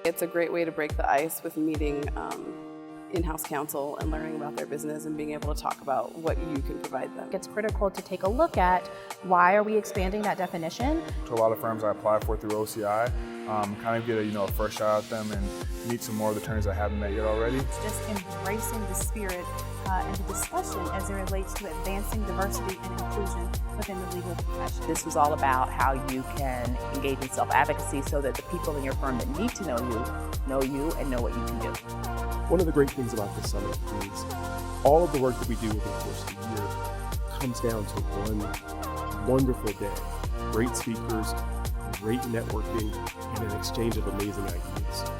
It's a great way to break the ice with meeting in-house counsel and learning about their business and being able to talk about what you can provide them. It's critical to take a look at why are we expanding that definition. To a lot of firms I apply for through OCI, kind of get a first shot at them and meet some more of the attorneys I haven't met yet already. Just embracing the spirit and the discussion as it relates to advancing diversity and inclusion within the legal profession. This was all about how you can engage in self-advocacy so that the people in your firm that need to know you and know what you can do. One of the great things about this summit is all of the work that we do over the course of the year comes down to one wonderful day. Great speakers, great networking, and an exchange of amazing ideas.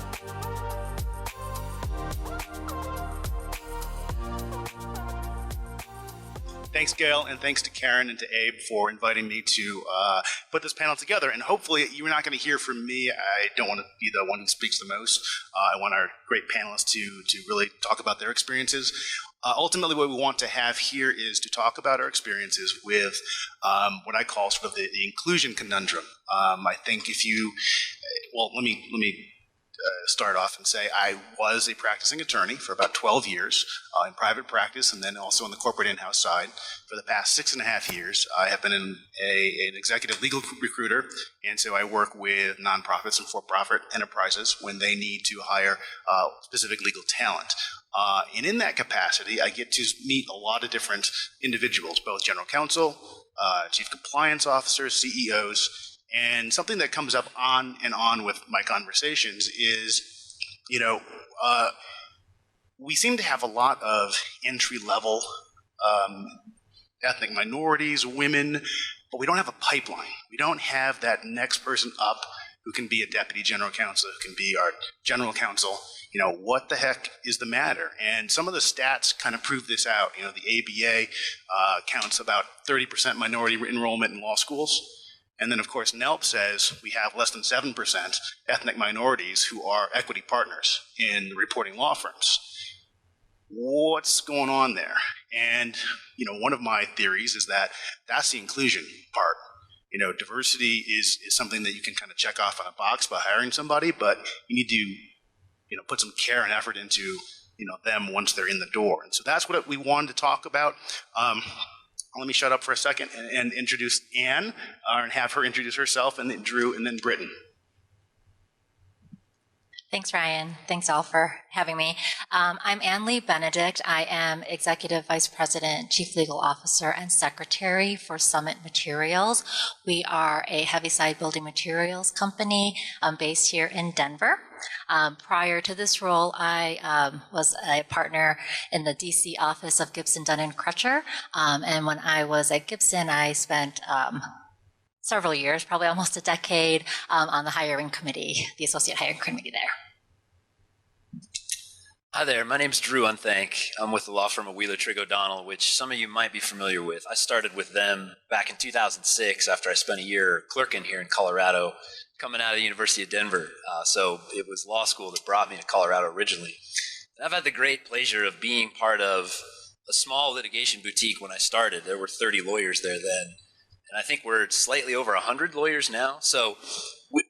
Thanks, Gail, and thanks to Karen and to Abe for inviting me to put this panel together. And hopefully you're not going to hear from me. I don't want to be the one who speaks the most. I want our great panelists to really talk about their experiences. Ultimately, what we want to have here is to talk about our experiences with what I call sort of the inclusion conundrum. I think if you, well, let me start off and say I was a practicing attorney for about 12 years in private practice and then also on the corporate in-house side. For the past 6.5 years, I have been an executive legal recruiter, and so I work with nonprofits and for-profit enterprises when they need to hire specific legal talent. And in that capacity, I get to meet a lot of different individuals, both general counsel, chief compliance officers, CEOs, and something that comes up on and on with my conversations is, we seem to have a lot of entry-level ethnic minorities, women, but we don't have a pipeline. We don't have that next person up who can be a deputy general counsel, who can be our general counsel. What the heck is the matter? And some of the stats kind of prove this out. The ABA counts about 30% minority enrollment in law schools. And then, of course, NELP says we have less than 7% ethnic minorities who are equity partners in the reporting law firms. What's going on there? And, one of my theories is that that's the inclusion part. Diversity is something that you can kind of check off on a box by hiring somebody, but you need to, put some care and effort into, them once they're in the door. And so that's what we wanted to talk about. Let me shut up for a second and introduce Anne, and have her introduce herself, and then Drew, and then Britton. Thanks, Ryan. Thanks all for having me. I'm Anne Lee Benedict. I am Executive Vice President, Chief Legal Officer, and Secretary for Summit Materials. We are a heavy-side building materials company based here in Denver. Prior to this role, I was a partner in the DC office of Gibson, Dunn & Crutcher. And when I was at Gibson, I spent several years, probably almost a decade, on the hiring committee, the associate hiring committee there. Hi there, my name's Drew Unthank. I'm with the law firm of Wheeler Trigg O'Donnell, which some of you might be familiar with. I started with them back in 2006 after I spent a year clerking here in Colorado, coming out of the University of Denver. So it was law school that brought me to Colorado originally. And I've had the great pleasure of being part of a small litigation boutique when I started. There were 30 lawyers there then. And I think we're slightly over 100 lawyers now. So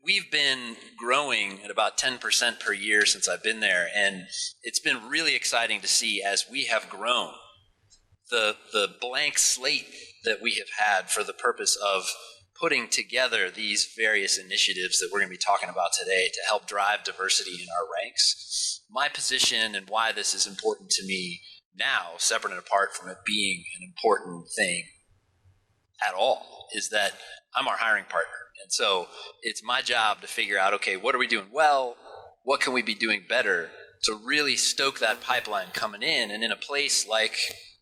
we've been growing at about 10% per year since I've been there. And it's been really exciting to see as we have grown, the blank slate that we have had for the purpose of putting together these various initiatives that we're going to be talking about today to help drive diversity in our ranks. My position and why this is important to me now, separate and apart from it being an important thing at all, is that I'm our hiring partner. And so it's my job to figure out, okay, what are we doing well? What can we be doing better to really stoke that pipeline coming in? And in a place like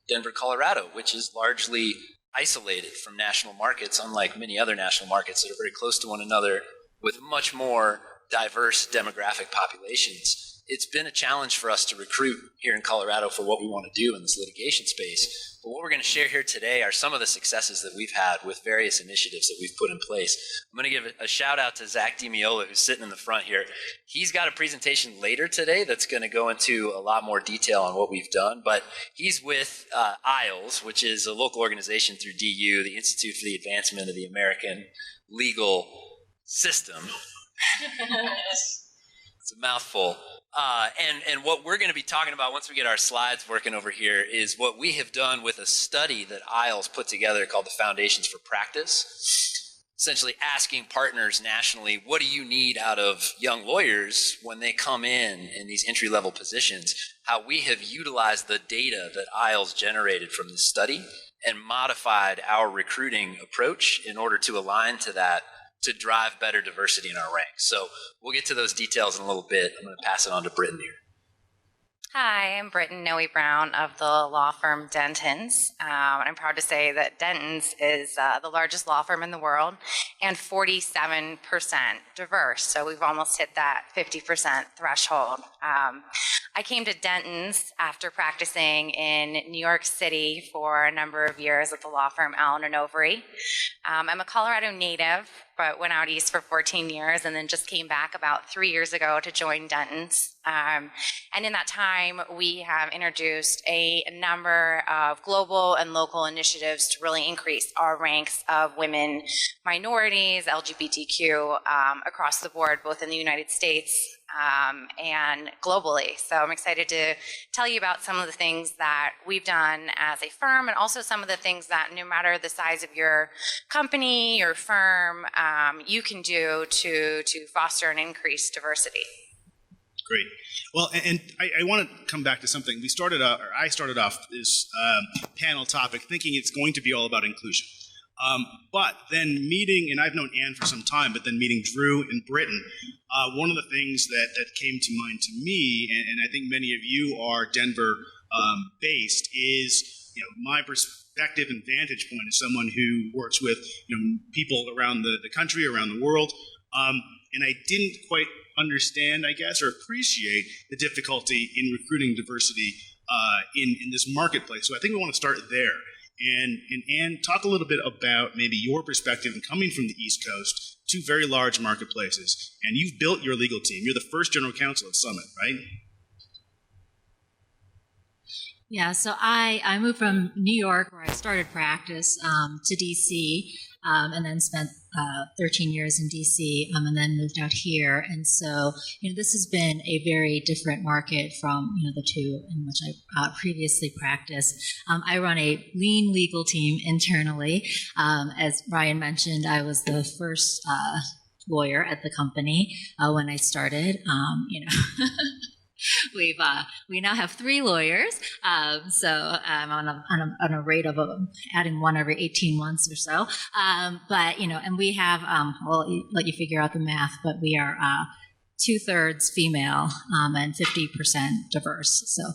Denver, Colorado, which is largely isolated from national markets, unlike many other national markets that are very close to one another with much more diverse demographic populations, it's been a challenge for us to recruit here in Colorado for what we want to do in this litigation space. But what we're going to share here today are some of the successes that we've had with various initiatives that we've put in place. I'm going to give a shout out to Zach DiMiola, who's sitting in the front here. He's got a presentation later today that's going to go into a lot more detail on what we've done, but he's with ILES, which is a local organization through DU, the Institute for the Advancement of the American Legal System. It's a mouthful. And what we're going to be talking about once we get our slides working over here is what we have done with a study that IELTS put together called the Foundations for Practice. Essentially asking partners nationally, what do you need out of young lawyers when they come in these entry-level positions? How we have utilized the data that IELTS generated from this study and modified our recruiting approach in order to align to that, to drive better diversity in our ranks. So we'll get to those details in a little bit. I'm going to pass it on to Britton here. Hi, I'm Britton Nohe-Braun of the law firm Dentons. I'm proud to say that Dentons is the largest law firm in the world and 47% diverse. So we've almost hit that 50% threshold. I came to Dentons after practicing in New York City for a number of years at the law firm Allen & Overy. I'm a Colorado native, but went out east for 14 years and then just came back about 3 years ago to join Dentons. And in that time, we have introduced a number of global and local initiatives to really increase our ranks of women, minorities, LGBTQ across the board, both in the United States and globally. So I'm excited to tell you about some of the things that we've done as a firm and also some of the things that no matter the size of your company, your firm, you can do to foster and increase diversity. Great. Well, and I want to come back to something. I started off this panel topic thinking it's going to be all about inclusion. But then meeting, and I've known Anne for some time, but then meeting Drew and Britton, one of the things that came to mind to me, and I think many of you are Denver based, is my perspective and vantage point as someone who works with people around the country, around the world, and I didn't quite understand, I guess, or appreciate the difficulty in recruiting diversity in this marketplace. So I think we want to start there. And Anne, talk a little bit about maybe your perspective in coming from the East Coast, two very large marketplaces, and you've built your legal team. You're the first general counsel at Summit, right? Yeah, so I moved from New York, where I started practice, to DC, and then spent 13 years in DC, and then moved out here. And so, this has been a very different market from, the two in which I previously practiced. I run a lean legal team internally. As Ryan mentioned, I was the first lawyer at the company when I started. We now have 3 lawyers, so I'm on a rate of adding one every 18 months or so. But and we have I'll let you figure out the math, but we are 2/3 female and 50% diverse. So.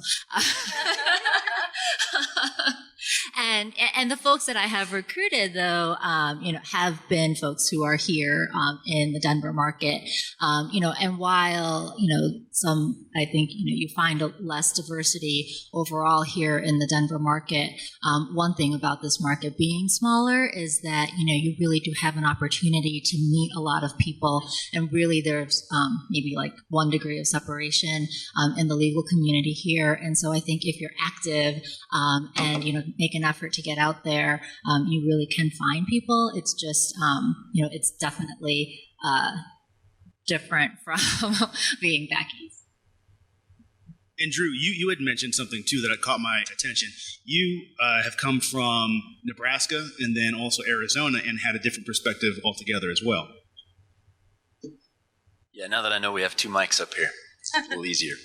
And the folks that I have recruited, though, have been folks who are here in the Denver market, and while, some, I think, you find less diversity overall here in the Denver market, one thing about this market being smaller is that, you really do have an opportunity to meet a lot of people, and really there's maybe like 1 degree of separation in the legal community here. And so I think if you're active and, make an effort to get out there, you really can find people. It's just, it's definitely different from being back east. And Drew, you had mentioned something too that caught my attention. You have come from Nebraska and then also Arizona and had a different perspective altogether as well. Yeah, now that I know we have 2 mics up here, it's a little easier.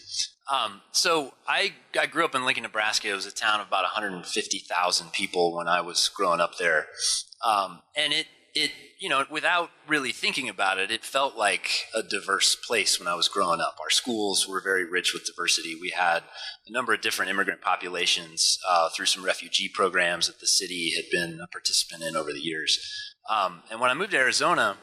So I grew up in Lincoln, Nebraska. It was a town of about 150,000 people when I was growing up there. And it without really thinking about it, it felt like a diverse place when I was growing up. Our schools were very rich with diversity. We had a number of different immigrant populations through some refugee programs that the city had been a participant in over the years. And when I moved to Arizona,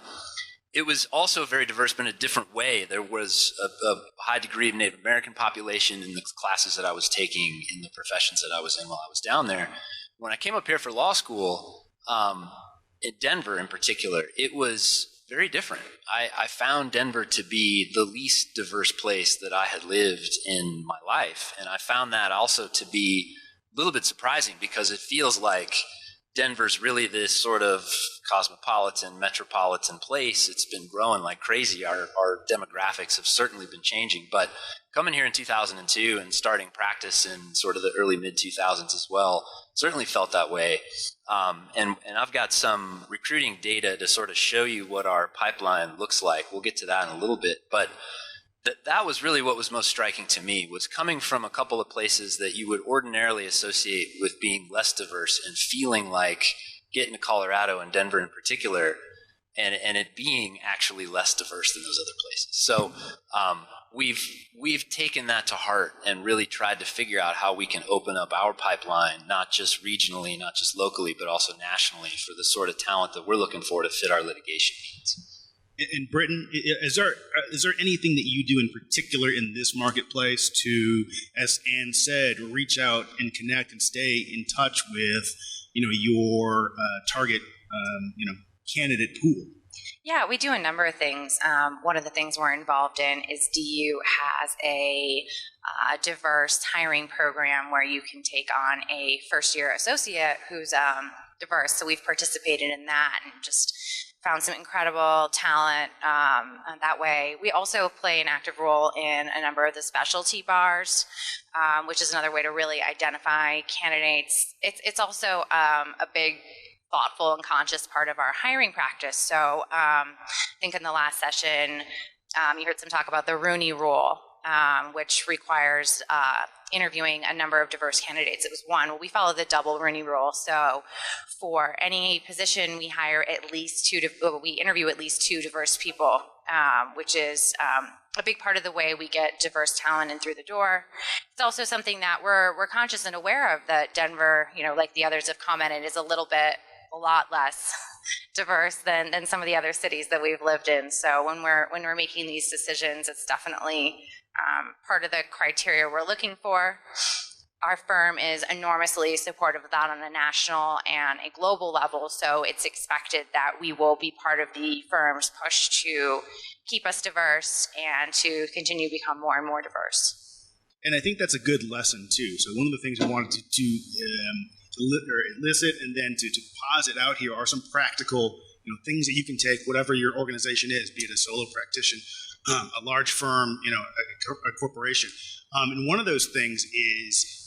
it was also very diverse, but in a different way. There was a high degree of Native American population in the classes that I was taking, in the professions that I was in while I was down there. When I came up here for law school, in Denver in particular, it was very different. I found Denver to be the least diverse place that I had lived in my life. And I found that also to be a little bit surprising because it feels like Denver's really this sort of cosmopolitan, metropolitan place. It's been growing like crazy. Our demographics have certainly been changing. But coming here in 2002 and starting practice in sort of the early mid-2000s as well, certainly felt that way. And I've got some recruiting data to sort of show you what our pipeline looks like. We'll get to that in a little bit. But that was really what was most striking to me, was coming from a couple of places that you would ordinarily associate with being less diverse and feeling like getting to Colorado and Denver in particular, and it being actually less diverse than those other places. So we've taken that to heart and really tried to figure out how we can open up our pipeline, not just regionally, not just locally, but also nationally, for the sort of talent that we're looking for to fit our litigation needs. And Britton, is there anything that you do in particular in this marketplace to, as Ann said, reach out and connect and stay in touch with, your target, candidate pool? Yeah, we do a number of things. One of the things we're involved in is DU has a diverse hiring program where you can take on a first-year associate who's diverse. So we've participated in that and just found some incredible talent that way. We also play an active role in a number of the specialty bars, which is another way to really identify candidates. It's also a big, thoughtful and conscious part of our hiring practice. So I think in the last session, you heard some talk about the Rooney Rule, which requires interviewing a number of diverse candidates. It was one. Well, we follow the double Rooney Rule. So for any position, we hire at least we interview at least 2 diverse people, which is a big part of the way we get diverse talent in through the door. It's also something that we're conscious and aware of, that Denver, like the others have commented, is a lot less diverse than some of the other cities that we've lived in. So when we're making these decisions, it's definitely part of the criteria we're looking for. Our firm is enormously supportive of that on a national and a global level, so it's expected that we will be part of the firm's push to keep us diverse and to continue to become more and more diverse. And I think that's a good lesson too. So one of the things we wanted to elicit and then to posit out here are some practical things that you can take, whatever your organization is, be it a solo practitioner, a large firm, a corporation. And one of those things is,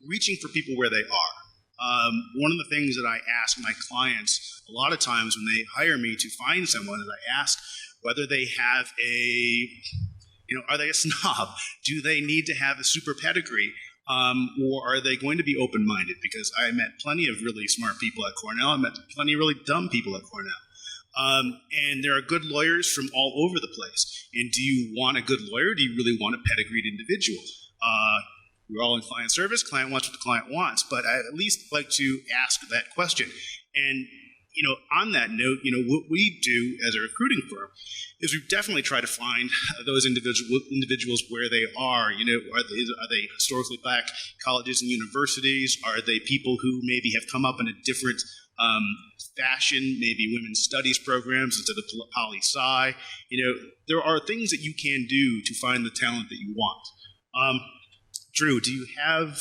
reaching for people where they are. One of the things that I ask my clients a lot of times when they hire me to find someone is I ask whether they have are they a snob? Do they need to have a super pedigree? Or are they going to be open-minded? Because I met plenty of really smart people at Cornell. I met plenty of really dumb people at Cornell. And there are good lawyers from all over the place. And do you want a good lawyer? Do you really want a pedigreed individual? We're all in client service. Client wants what the client wants. But I at least like to ask that question. And, on that note, what we do as a recruiting firm is we definitely try to find those individuals where they are. Are they historically black colleges and universities? Are they people who maybe have come up in a different fashion, maybe women's studies programs instead of poli-sci? There are things that you can do to find the talent that you want. Drew, do you have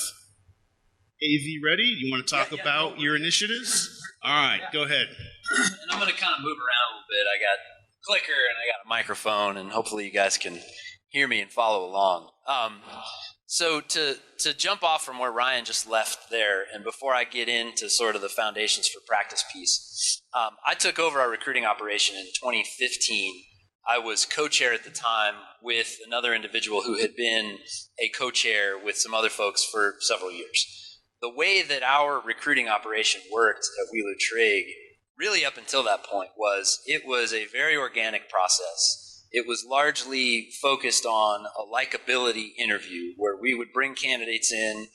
AV ready? You want to talk about your initiatives? All right, go ahead. And I'm going to kind of move around a little bit. I got a clicker and I got a microphone, and hopefully you guys can hear me and follow along. So to jump off from where Ryan just left there, and before I get into sort of the foundations for practice piece, I took over our recruiting operation in 2015. I was co-chair at the time with another individual who had been a co-chair with some other folks for several years. The way that our recruiting operation worked at Wheeler-Trigg, really up until that point, was it was a very organic process. It was largely focused on a likability interview where we would bring candidates in,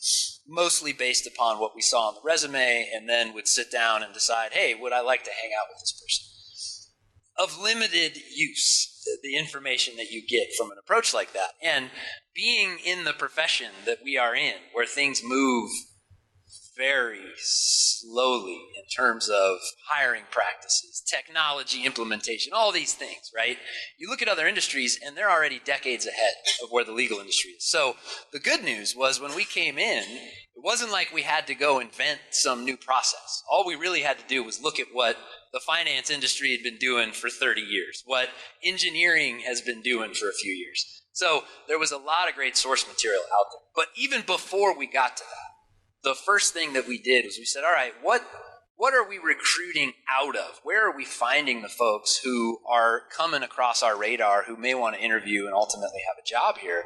mostly based upon what we saw on the resume, and then would sit down and decide, hey, would I like to hang out with this person? Of limited use, the information that you get from an approach like that. And being in the profession that we are in, where things move very slowly in terms of hiring practices, technology implementation, all these things, right? You look at other industries and they're already decades ahead of where the legal industry is. So the good news was when we came in, it wasn't like we had to go invent some new process. All we really had to do was look at what the finance industry had been doing for 30 years, what engineering has been doing for a few years. So there was a lot of great source material out there. But even before we got to that, the first thing that we did was we said, all right, what are we recruiting out of? Where are we finding the folks who are coming across our radar who may want to interview and ultimately have a job here?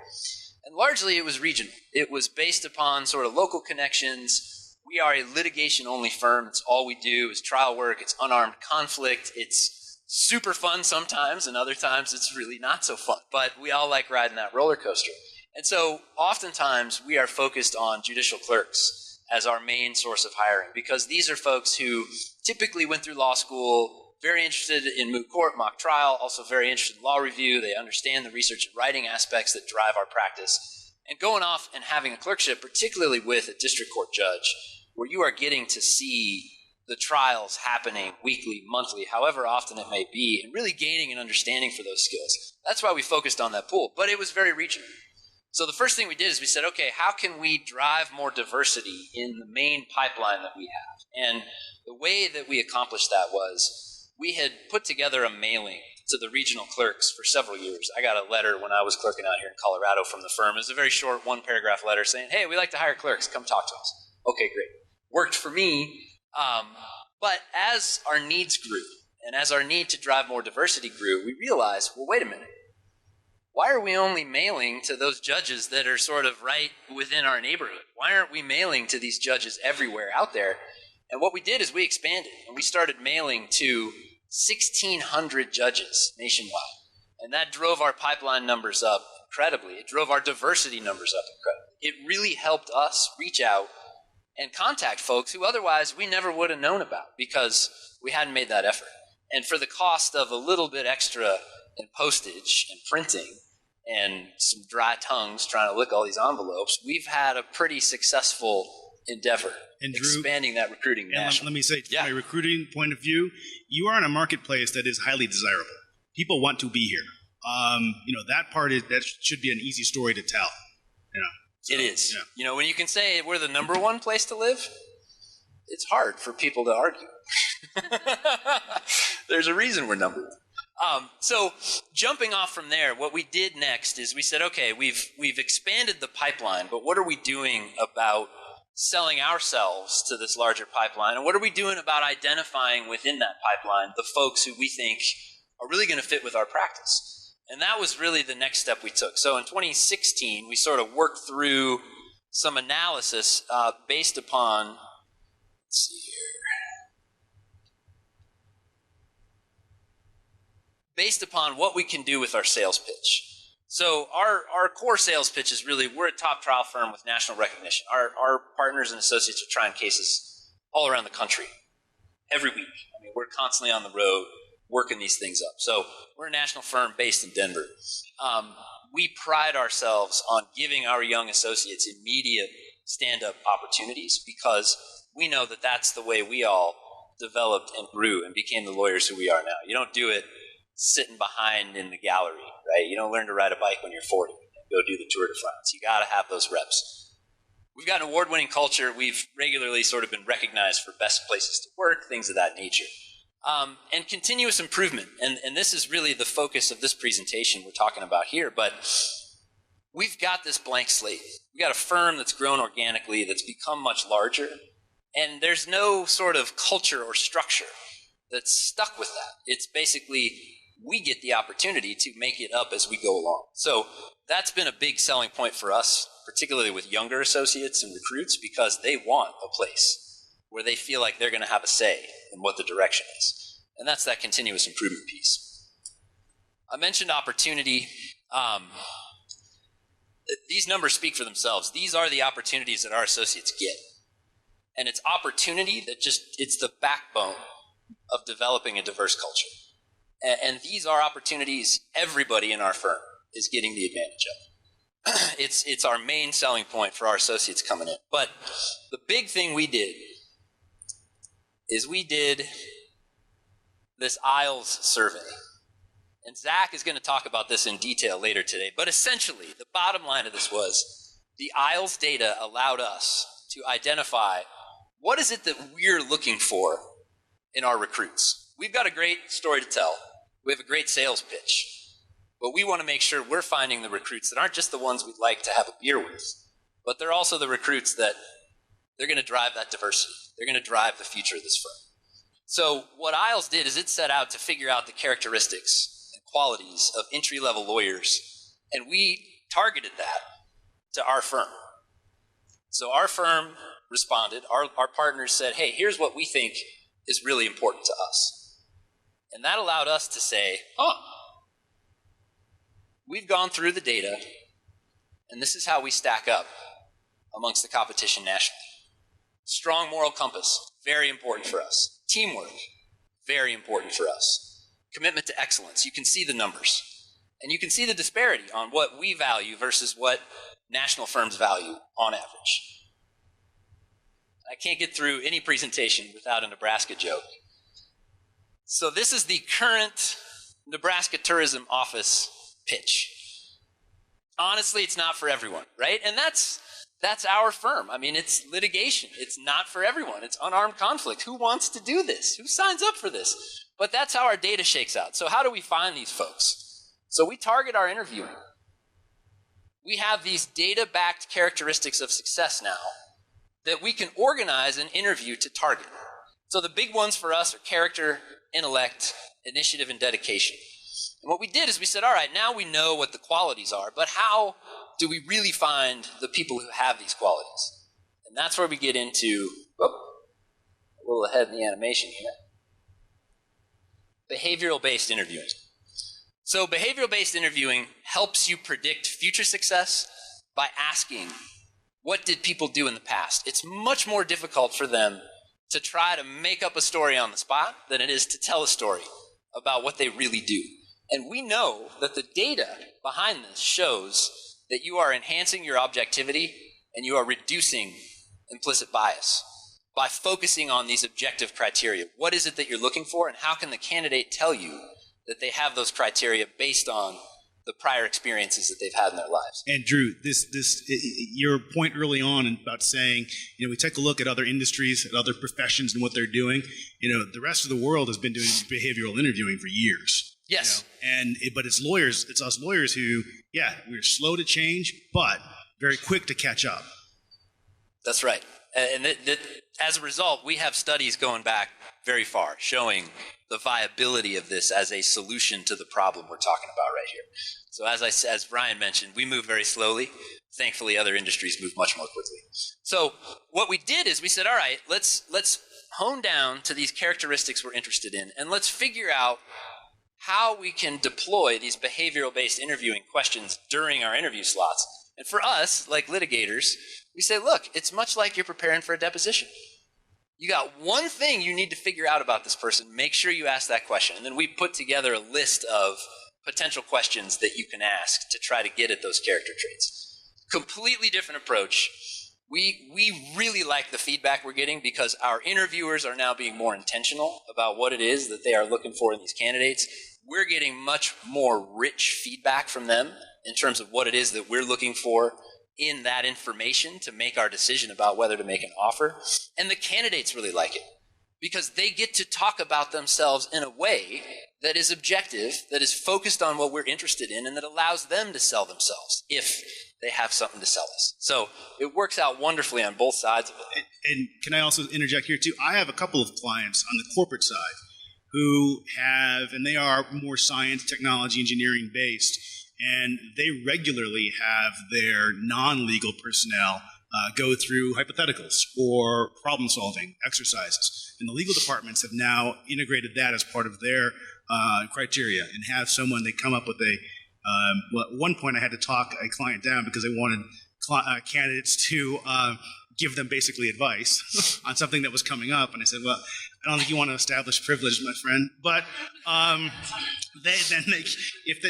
And largely it was regional. It was based upon sort of local connections. We are a litigation-only firm. It's all we do is trial work. It's unarmed conflict. It's super fun sometimes, and other times it's really not so fun. But we all like riding that roller coaster. And so oftentimes we are focused on judicial clerks as our main source of hiring, because these are folks who typically went through law school, very interested in moot court, mock trial, also very interested in law review. They understand the research and writing aspects that drive our practice. And going off and having a clerkship, particularly with a district court judge, where you are getting to see the trials happening weekly, monthly, however often it may be, and really gaining an understanding for those skills. That's why we focused on that pool, but it was very regional. So the first thing we did is we said, okay, how can we drive more diversity in the main pipeline that we have? And the way that we accomplished that was we had put together a mailing to the regional clerks for several years. I got a letter when I was clerking out here in Colorado from the firm. It was a very short one-paragraph letter saying, hey, we like to hire clerks. Come talk to us. Okay, great. Worked for me. But as our needs grew and as our need to drive more diversity grew, we realized, well, wait a minute. Why are we only mailing to those judges that are sort of right within our neighborhood? Why aren't we mailing to these judges everywhere out there? And what we did is we expanded and we started mailing to 1,600 judges nationwide. And that drove our pipeline numbers up incredibly. It drove our diversity numbers up incredibly. It really helped us reach out and contact folks who otherwise we never would have known about because we hadn't made that effort. And for the cost of a little bit extra in postage and printing and some dry tongues trying to lick all these envelopes, we've had a pretty successful endeavor and Drew, expanding that recruiting nationally. Let me say, from a recruiting point of view, you are in a marketplace that is highly desirable. People want to be here. That part that should be an easy story to tell. So, it is. Yeah. When you can say we're the number one place to live, it's hard for people to argue. There's a reason we're number one. So jumping off from there, what we did next is we said, okay, we've expanded the pipeline, but what are we doing about selling ourselves to this larger pipeline? And what are we doing about identifying within that pipeline the folks who we think are really going to fit with our practice? And that was really the next step we took. So in 2016, we sort of worked through some analysis based upon, let's see here, based upon what we can do with our sales pitch. So our core sales pitch is really, we're a top trial firm with national recognition. Our partners and associates are trying cases all around the country every week. I mean, we're constantly on the road working these things up. So we're a national firm based in Denver. We pride ourselves on giving our young associates immediate stand-up opportunities because we know that that's the way we all developed and grew and became the lawyers who we are now. You don't do it sitting behind in the gallery, right? You don't learn to ride a bike when you're 40 and go do the Tour de France. You got to have those reps. We've got an award-winning culture. We've regularly sort of been recognized for best places to work, things of that nature. And continuous improvement. And this is really the focus of this presentation we're talking about here. But we've got this blank slate. We've got a firm that's grown organically, that's become much larger. And there's no sort of culture or structure that's stuck with that. It's basically we get the opportunity to make it up as we go along. So that's been a big selling point for us, particularly with younger associates and recruits, because they want a place where they feel like they're going to have a say in what the direction is. And that's that continuous improvement piece. I mentioned opportunity. These numbers speak for themselves. These are the opportunities that our associates get. And it's opportunity that it's the backbone of developing a diverse culture. And these are opportunities everybody in our firm is getting the advantage of. it's our main selling point for our associates coming in. But the big thing we did is we did this IELTS survey. And Zach is going to talk about this in detail later today. But essentially, the bottom line of this was the IELTS data allowed us to identify what is it that we're looking for in our recruits. We've got a great story to tell. We have a great sales pitch. But we want to make sure we're finding the recruits that aren't just the ones we'd like to have a beer with, but they're also the recruits that they're going to drive that diversity. They're going to drive the future of this firm. So what IELTS did is it set out to figure out the characteristics qualities of entry-level lawyers, and we targeted that to our firm. So our firm responded, our partners said, hey, here's what we think is really important to us. And that allowed us to say, we've gone through the data, and this is how we stack up amongst the competition nationally. Strong moral compass, very important for us. Teamwork, very important for us. Commitment to excellence. You can see the numbers. And you can see the disparity on what we value versus what national firms value on average. I can't get through any presentation without a Nebraska joke. So this is the current Nebraska Tourism Office pitch. Honestly, it's not for everyone, right? And that's our firm. I mean, it's litigation. It's not for everyone. It's unarmed conflict. Who wants to do this? Who signs up for this? But that's how our data shakes out. So how do we find these folks? So we target our interviewing. We have these data-backed characteristics of success now that we can organize an interview to target. So the big ones for us are character, intellect, initiative, and dedication. And what we did is we said, all right, now we know what the qualities are, but how do we really find the people who have these qualities? And that's where we get into, a little ahead in the animation here, behavioral-based interviewing. So behavioral-based interviewing helps you predict future success by asking, what did people do in the past? It's much more difficult for them to try to make up a story on the spot than it is to tell a story about what they really do. And we know that the data behind this shows that you are enhancing your objectivity and you are reducing implicit bias by focusing on these objective criteria. What is it that you're looking for, and how can the candidate tell you that they have those criteria based on the prior experiences that they've had in their lives? And Drew, your point early on about saying, we take a look at other industries, at other professions and what they're doing. The rest of the world has been doing behavioral interviewing for years. Yes. But it's lawyers, it's us lawyers who, we're slow to change, but very quick to catch up. That's right. And as a result, we have studies going back very far showing the viability of this as a solution to the problem we're talking about right here. So as Brian mentioned, we move very slowly. Thankfully, other industries move much more quickly. So what we did is we said, all right, let's hone down to these characteristics we're interested in, and let's figure out how we can deploy these behavioral-based interviewing questions during our interview slots. And for us, like litigators, we say, look, it's much like you're preparing for a deposition. You got one thing you need to figure out about this person. Make sure you ask that question. And then we put together a list of potential questions that you can ask to try to get at those character traits. Completely different approach. We really like the feedback we're getting because our interviewers are now being more intentional about what it is that they are looking for in these candidates. We're getting much more rich feedback from them in terms of what it is that we're looking for in that information to make our decision about whether to make an offer. And the candidates really like it because they get to talk about themselves in a way that is objective, that is focused on what we're interested in, and that allows them to sell themselves if they have something to sell us. So it works out wonderfully on both sides of it. And can I also interject here too? I have a couple of clients on the corporate side who they are more science, technology, engineering based, and they regularly have their non-legal personnel go through hypotheticals or problem-solving exercises. And the legal departments have now integrated that as part of their criteria and have someone, they come up with at one point I had to talk a client down because they wanted candidates to give them basically advice on something that was coming up. And I said, well, I don't think you want to establish privilege, my friend. But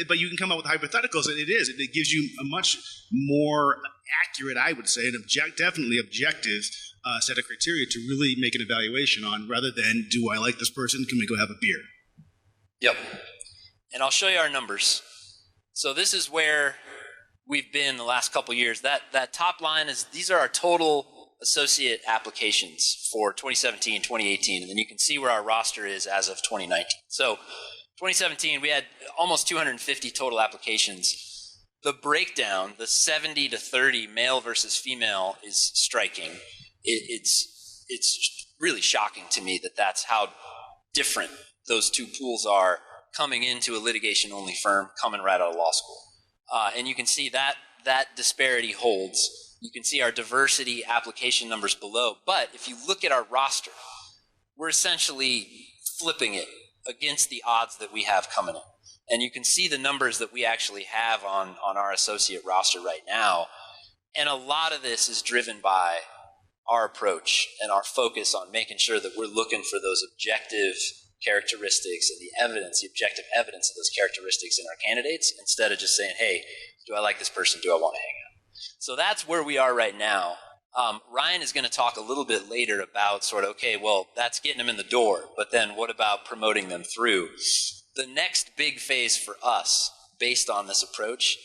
but you can come up with hypotheticals, and it gives you a much more accurate, I would say, and definitely objective set of criteria to really make an evaluation on, rather than, do I like this person? Can we go have a beer? Yep. And I'll show you our numbers. So this is where we've been the last couple years. That top line these are our total associate applications for 2017, 2018, and then you can see where our roster is as of 2019. So 2017, we had almost 250 total applications. The breakdown, the 70 to 30 male versus female, is striking. It's really shocking to me that that's how different those two pools are coming into a litigation-only firm, coming right out of law school. And you can see that disparity holds. You can see our diversity application numbers below. But if you look at our roster, we're essentially flipping it against the odds that we have coming in. And you can see the numbers that we actually have on our associate roster right now. And a lot of this is driven by our approach and our focus on making sure that we're looking for those objective characteristics and the objective evidence of those characteristics in our candidates, instead of just saying, hey, do I like this person? Do I want to hang out? So that's where we are right now. Ryan is going to talk a little bit later about sort of, okay, well, that's getting them in the door, but then what about promoting them through? The next big phase for us, based on this approach,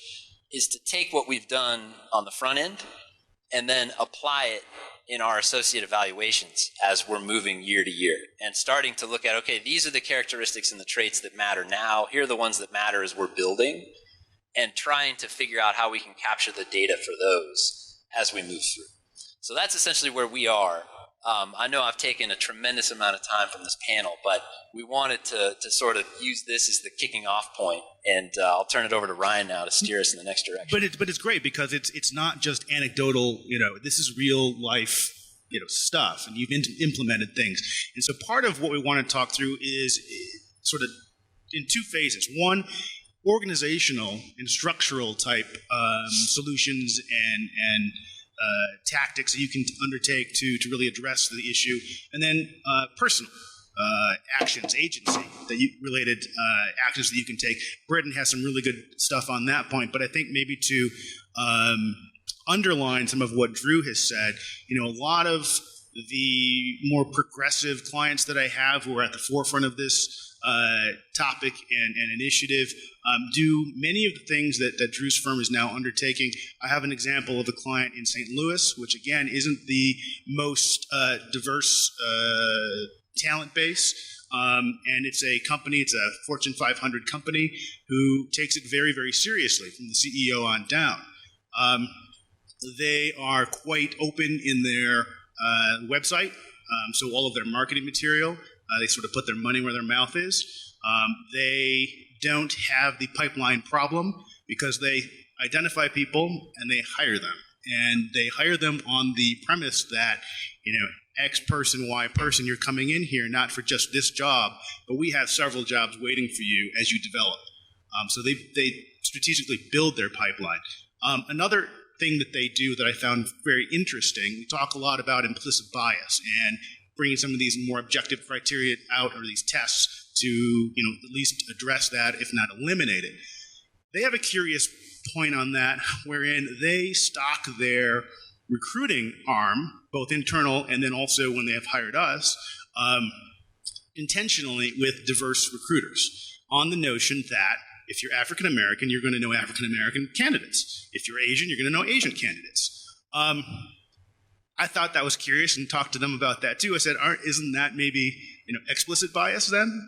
is to take what we've done on the front end and then apply it in our associate evaluations as we're moving year to year, and starting to look at, okay, these are the characteristics and the traits that matter now. Here are the ones that matter as we're building, and trying to figure out how we can capture the data for those as we move through. So that's essentially where we are. I know I've taken a tremendous amount of time from this panel, but we wanted to sort of use this as the kicking off point, and I'll turn it over to Ryan now to steer us in the next direction. But it's great because it's not just anecdotal. This is real life stuff, and you've implemented things. And so part of what we want to talk through is sort of in two phases. One, organizational and structural type solutions and tactics that you can undertake to really address the issue, and then personal actions, agency related actions that you can take. Britton has some really good stuff on that point, but I think maybe to underline some of what Drew has said, a lot of the more progressive clients that I have who are at the forefront of this topic and initiative do many of the things that Drew's firm is now undertaking. I have an example of a client in St. Louis, which again isn't the most diverse talent base, and it's a company, it's a Fortune 500 company who takes it very, very seriously from the CEO on down. They are quite open in their website, so all of their marketing material, they sort of put their money where their mouth is. They don't have the pipeline problem because they identify people and they hire them. And they hire them on the premise that, X person, Y person, you're coming in here not for just this job, but we have several jobs waiting for you as you develop. So they strategically build their pipeline. Another thing that they do that I found very interesting, we talk a lot about implicit bias and bringing some of these more objective criteria out, or these tests, to at least address that, if not eliminate it. They have a curious point on that, wherein they stock their recruiting arm, both internal and then also when they have hired us, intentionally with diverse recruiters, on the notion that if you're African American, you're going to know African American candidates. If you're Asian, you're going to know Asian candidates. I thought that was curious and talked to them about that too. I said, isn't that maybe explicit bias then?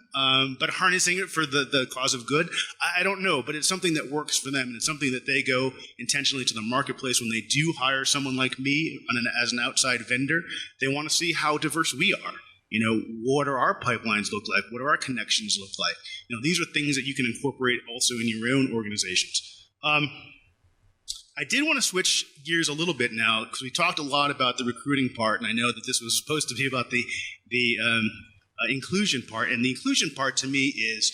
But harnessing it for the cause of good? I don't know, but it's something that works for them, and it's something that they go intentionally to the marketplace when they do hire someone like me as an outside vendor. They want to see how diverse we are. What do our pipelines look like? What do our connections look like? These are things that you can incorporate also in your own organizations. I did want to switch gears a little bit now, because we talked a lot about the recruiting part, and I know that this was supposed to be about the inclusion part. And the inclusion part to me is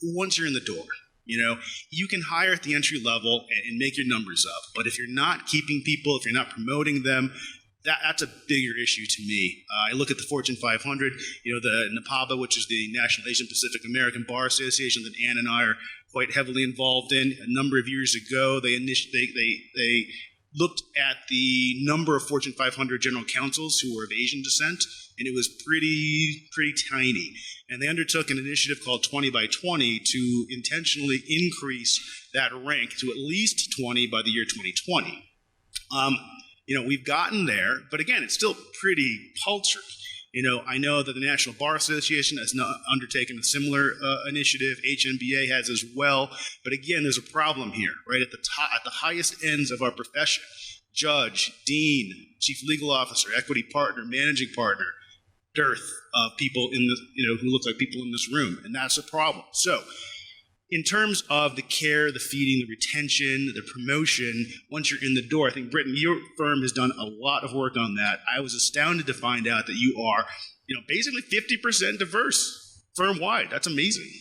once you're in the door. You can hire at the entry level and make your numbers up, but if you're not keeping people, if you're not promoting them, That's a bigger issue to me. I look at the Fortune 500, the NAPABA, which is the National Asian Pacific American Bar Association that Ann and I are quite heavily involved in. A number of years ago, they looked at the number of Fortune 500 general counsels who were of Asian descent, and it was pretty tiny. And they undertook an initiative called 20 by 20 to intentionally increase that rank to at least 20 by the year 2020. We've gotten there, but again, it's still pretty paltry. I know that the National Bar Association has undertaken a similar initiative. HNBA has as well. But again, there's a problem here, right? At the highest ends of our profession, judge, dean, chief legal officer, equity partner, managing partner, dearth of people in who look like people in this room, and that's a problem. So, in terms of the care, the feeding, the retention, the promotion, once you're in the door, I think, Britton, your firm has done a lot of work on that. I was astounded to find out that you are, basically 50% diverse firm-wide. That's amazing.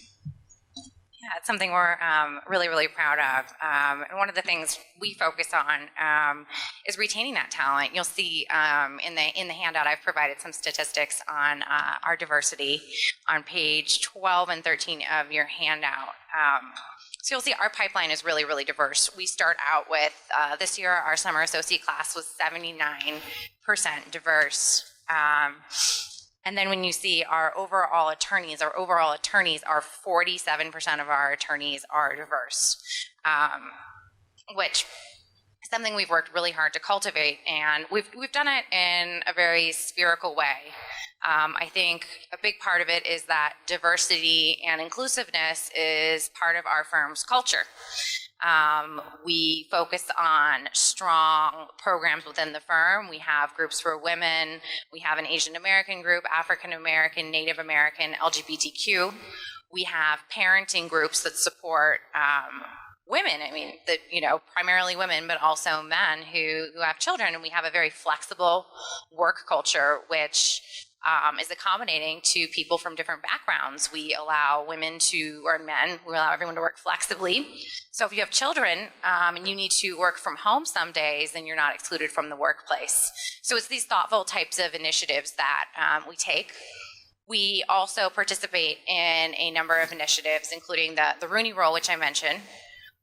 Yeah, it's something we're really, really proud of. And one of the things we focus on is retaining that talent. You'll see in the handout I've provided some statistics on our diversity on page 12 and 13 of your handout. So you'll see our pipeline is really, really diverse. We start out with, this year, our summer associate class was 79% diverse. And then when you see our overall attorneys are 47% of our attorneys are diverse, which is something we've worked really hard to cultivate, and we've done it in a very spherical way. I think a big part of it is that diversity and inclusiveness is part of our firm's culture. We focus on strong programs within the firm. We have groups for women. We have an Asian American group, African American, Native American, LGBTQ. We have parenting groups that support women. Primarily women, but also men who have children. And we have a very flexible work culture, which is accommodating to people from different backgrounds. We allow men, we allow everyone to work flexibly. So if you have children and you need to work from home some days, then you're not excluded from the workplace. So it's these thoughtful types of initiatives that we take. We also participate in a number of initiatives, including the Rooney Rule, which I mentioned.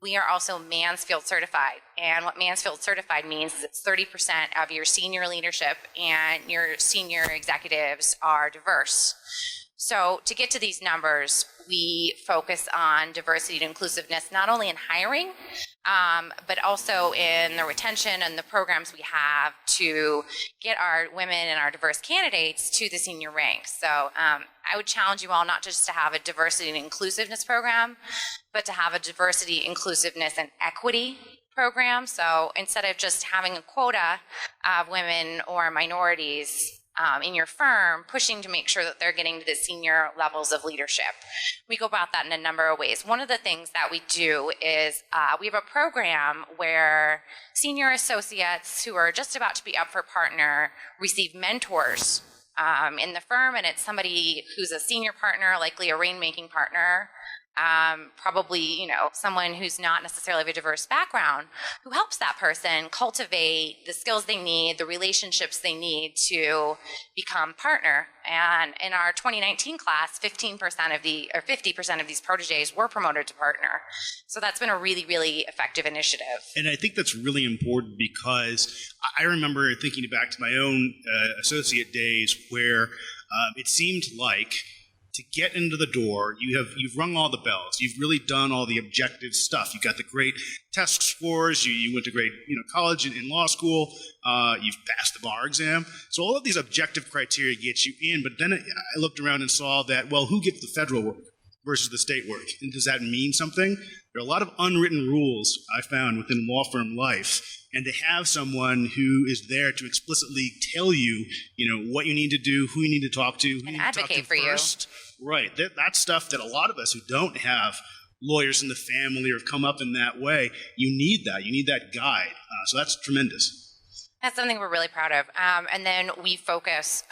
We are also Mansfield certified, and what Mansfield certified means is it's 30% of your senior leadership and your senior executives are diverse. So to get to these numbers, we focus on diversity and inclusiveness, not only in hiring, but also in the retention and the programs we have to get our women and our diverse candidates to the senior ranks. So I would challenge you all not just to have a diversity and inclusiveness program, but to have a diversity, inclusiveness, and equity program. So instead of just having a quota of women or minorities in your firm, pushing to make sure that they're getting to the senior levels of leadership. We go about that in a number of ways. One of the things that we do is we have a program where senior associates who are just about to be up for partner receive mentors in the firm, and it's somebody who's a senior partner, likely a rainmaking partner, probably, someone who's not necessarily of a diverse background, who helps that person cultivate the skills they need, the relationships they need to become partner. And in our 2019 class, 50% of these proteges were promoted to partner. So that's been a really, really effective initiative. And I think that's really important because I remember thinking back to my own associate days where it seemed like to get into the door, you've rung all the bells. You've really done all the objective stuff. You've got the great test scores. You went to great college and law school. You've passed the bar exam. So all of these objective criteria get you in. But then I looked around and saw that, well, who gets the federal work versus the state work? And does that mean something? There are a lot of unwritten rules I found within law firm life. And to have someone who is there to explicitly tell you, what you need to do, who you need to talk to, who you need to talk to first. Right. That's stuff that a lot of us who don't have lawyers in the family or have come up in that way, you need that. You need that guide. So that's tremendous. That's something we're really proud of. And then we focus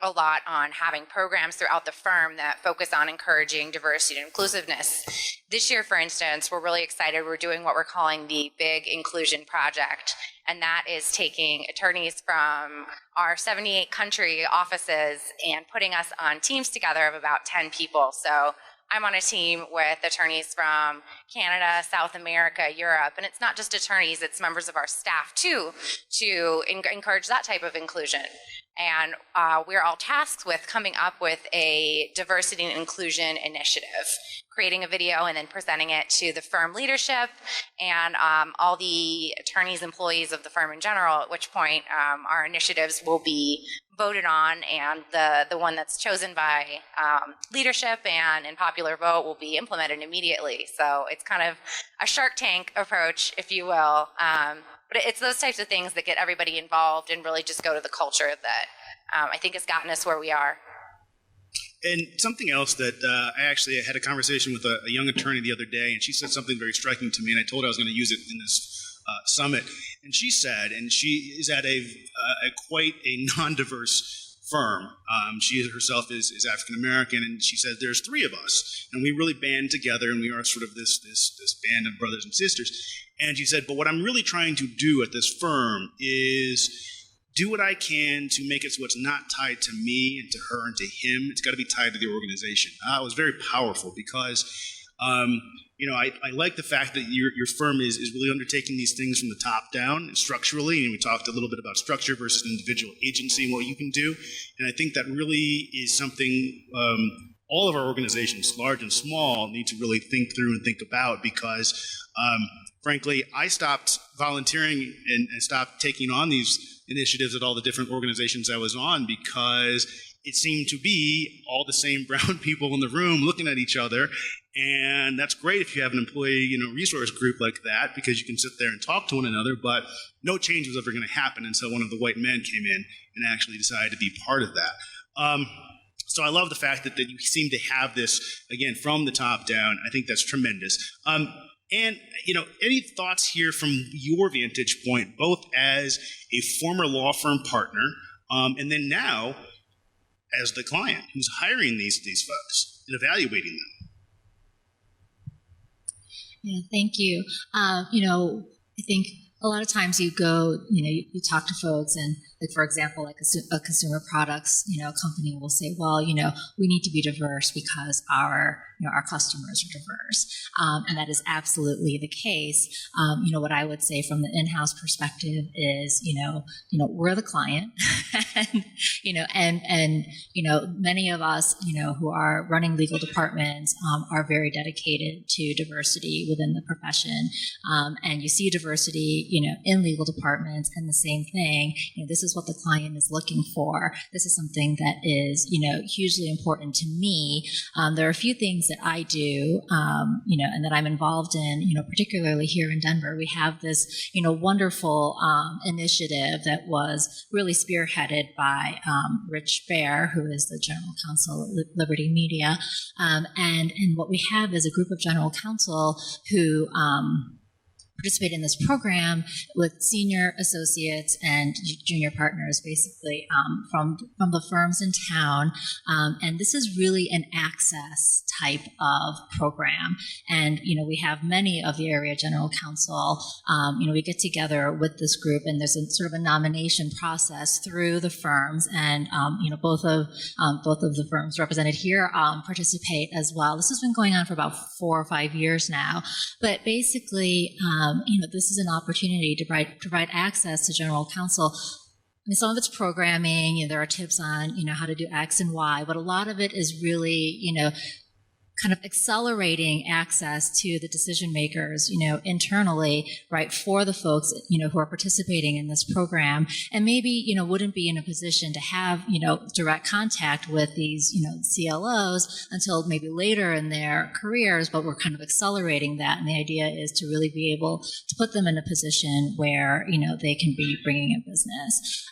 a lot on having programs throughout the firm that focus on encouraging diversity and inclusiveness. This year, for instance, we're really excited. We're doing what we're calling the Big Inclusion Project, and that is taking attorneys from our 78 country offices and putting us on teams together of about 10 people. So I'm on a team with attorneys from Canada, South America, Europe, and it's not just attorneys, it's members of our staff too, to encourage that type of inclusion. And we're all tasked with coming up with a diversity and inclusion initiative, creating a video and then presenting it to the firm leadership and all the attorneys, employees of the firm in general, at which point our initiatives will be voted on, and the one that's chosen by leadership and in popular vote will be implemented immediately. So it's kind of a Shark Tank approach, if you will. But it's those types of things that get everybody involved and really just go to the culture that I think has gotten us where we are. And something else that I actually had a conversation with a young attorney the other day, and she said something very striking to me, and I told her I was going to use it in this summit. And she said, and she is at a quite a non-diverse firm. She herself is African American, and she said there's three of us, and we really band together, and we are sort of this band of brothers and sisters. And she said, but what I'm really trying to do at this firm is do what I can to make it so it's not tied to me and to her and to him. It's got to be tied to the organization. It was very powerful because, I like the fact that your firm is really undertaking these things from the top down and structurally. And we talked a little bit about structure versus individual agency and what you can do. And I think that really is something all of our organizations, large and small, need to really think through and think about because frankly, I stopped volunteering and stopped taking on these initiatives at all the different organizations I was on because it seemed to be all the same brown people in the room looking at each other. And that's great if you have an employee, resource group like that because you can sit there and talk to one another, but no change was ever going to happen until one of the white men came in and actually decided to be part of that. So I love the fact that you seem to have this, again, from the top down. I think that's tremendous. And, any thoughts here from your vantage point, both as a former law firm partner and then now as the client who's hiring these folks and evaluating them? Yeah, thank you. I think a lot of times you go, you talk to folks and, like, for example, like a consumer products, company will say, well, we need to be diverse because our customers are diverse. And that is absolutely the case. What I would say from the in-house perspective is, we're the client and many of us, who are running legal departments, are very dedicated to diversity within the profession. And you see diversity, in legal departments, and the same thing, this is what the client is looking for. This is something that is, hugely important to me. There are a few things that I do, and that I'm involved in, particularly here in Denver. We have this, wonderful initiative that was really spearheaded by Rich Bear, who is the general counsel at Liberty Media. And what we have is a group of general counsel who participate in this program with senior associates and junior partners, basically from the firms in town. And this is really an access type of program. And, we have many of the area general counsel. We get together with this group, and there's a sort of a nomination process through the firms. And, both of the firms represented here participate as well. This has been going on for about 4 or 5 years now. But basically, this is an opportunity to provide access to general counsel. I mean, some of it's programming, there are tips on, how to do X and Y, but a lot of it is really, kind of accelerating access to the decision makers, internally, right, for the folks, who are participating in this program, and maybe, wouldn't be in a position to have, direct contact with these, CLOs until maybe later in their careers, but we're kind of accelerating that. And the idea is to really be able to put them in a position where, they can be bringing in business.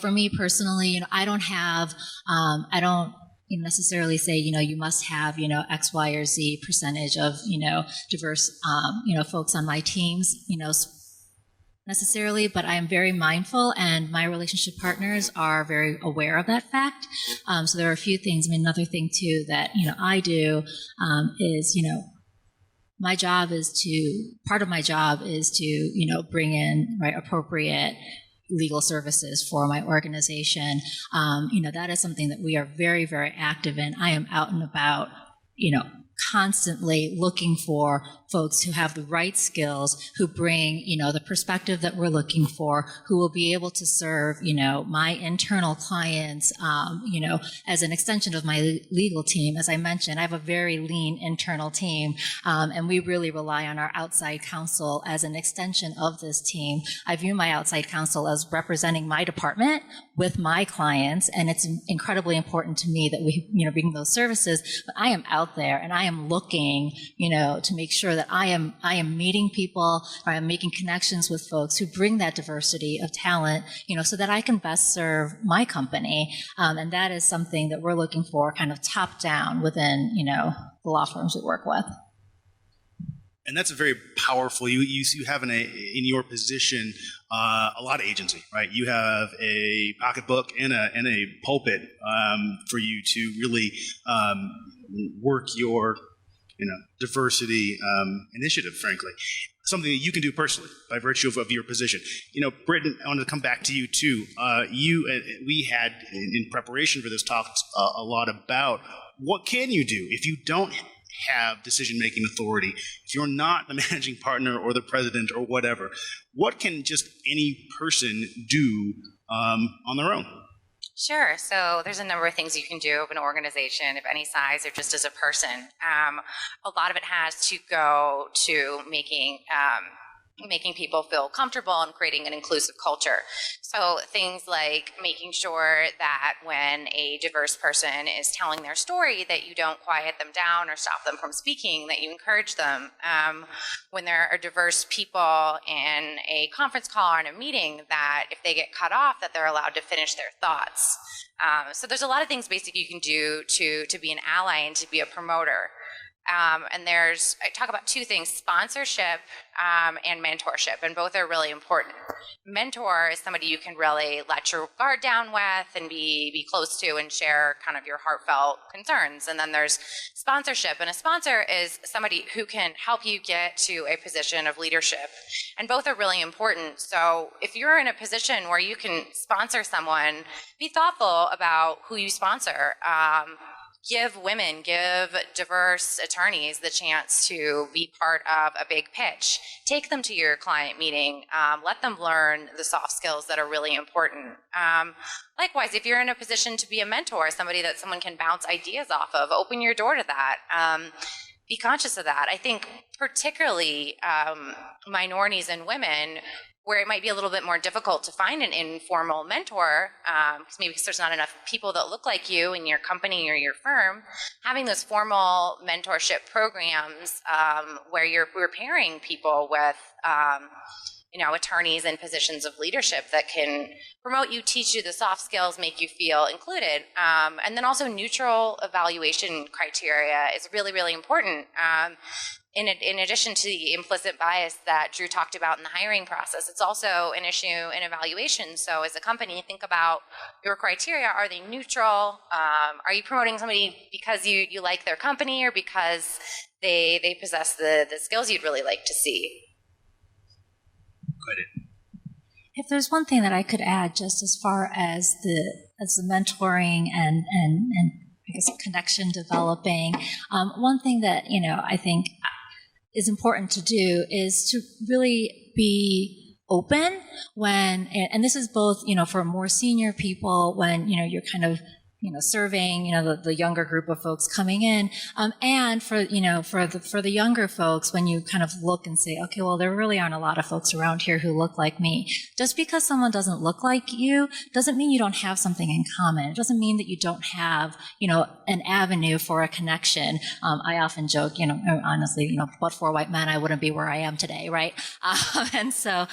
For me personally, I don't necessarily say, you must have, X, Y, or Z percentage of, diverse, folks on my teams, necessarily, but I am very mindful, and my relationship partners are very aware of that fact. So there are a few things. I mean, another thing too that I do is my job is part of my job is to bring in appropriate legal services for my organization. That is something that we are very, very active in. I am out and about, constantly looking for folks who have the right skills, who bring, the perspective that we're looking for, who will be able to serve, my internal clients, as an extension of my legal team. As I mentioned, I have a very lean internal team, and we really rely on our outside counsel as an extension of this team. I view my outside counsel as representing my department with my clients, and it's incredibly important to me that we, bring those services. But I am out there, and I am looking, to make sure that I am meeting people, or I am making connections with folks who bring that diversity of talent, so that I can best serve my company. And that is something that we're looking for kind of top down within, the law firms we work with. And that's a very powerful. You have in your position a lot of agency, right? You have a pocketbook and a pulpit for you to really work your diversity initiative. Frankly, something that you can do personally by virtue of your position. Britton, I wanted to come back to you too. We had in preparation for this talked a lot about what can you do if you don't have decision-making authority, if you're not the managing partner or the president or whatever. What can just any person do on their own? Sure. So there's a number of things you can do of an organization of any size or just as a person. A lot of it has to go to making people feel comfortable and creating an inclusive culture. So things like making sure that when a diverse person is telling their story, that you don't quiet them down or stop them from speaking, that you encourage them. When there are diverse people in a conference call or in a meeting, that if they get cut off, that they're allowed to finish their thoughts. So there's a lot of things basically you can do to be an ally and to be a promoter. And I talk about two things, sponsorship and mentorship, and both are really important. Mentor is somebody you can really let your guard down with and be close to and share kind of your heartfelt concerns. And then there's sponsorship, and a sponsor is somebody who can help you get to a position of leadership. And both are really important. So if you're in a position where you can sponsor someone, be thoughtful about who you sponsor. Give diverse attorneys the chance to be part of a big pitch. Take them to your client meeting. Let them learn the soft skills that are really important. Likewise, if you're in a position to be a mentor, somebody that someone can bounce ideas off of, open your door to that. Be conscious of that. I think particularly minorities and women, where it might be a little bit more difficult to find an informal mentor, maybe because there's not enough people that look like you in your company or your firm, having those formal mentorship programs where we're pairing people with attorneys in positions of leadership that can promote you, teach you the soft skills, make you feel included. And then also neutral evaluation criteria is really, really important. In addition to the implicit bias that Drew talked about in the hiring process, it's also an issue in evaluation. So as a company, think about your criteria. Are they neutral? Are you promoting somebody because you like their company or because they possess the skills you'd really like to see? If there's one thing that I could add, just as far as the mentoring and I guess connection developing, one thing that I think is important to do is to really be open when, and this is both for more senior people when you're kind of serving, the younger group of folks coming in, and for the younger folks, when you kind of look and say, okay, well, there really aren't a lot of folks around here who look like me. Just because someone doesn't look like you doesn't mean you don't have something in common. It doesn't mean that you don't have, an avenue for a connection. I often joke, honestly, but for white men, I wouldn't be where I am today, right? And so,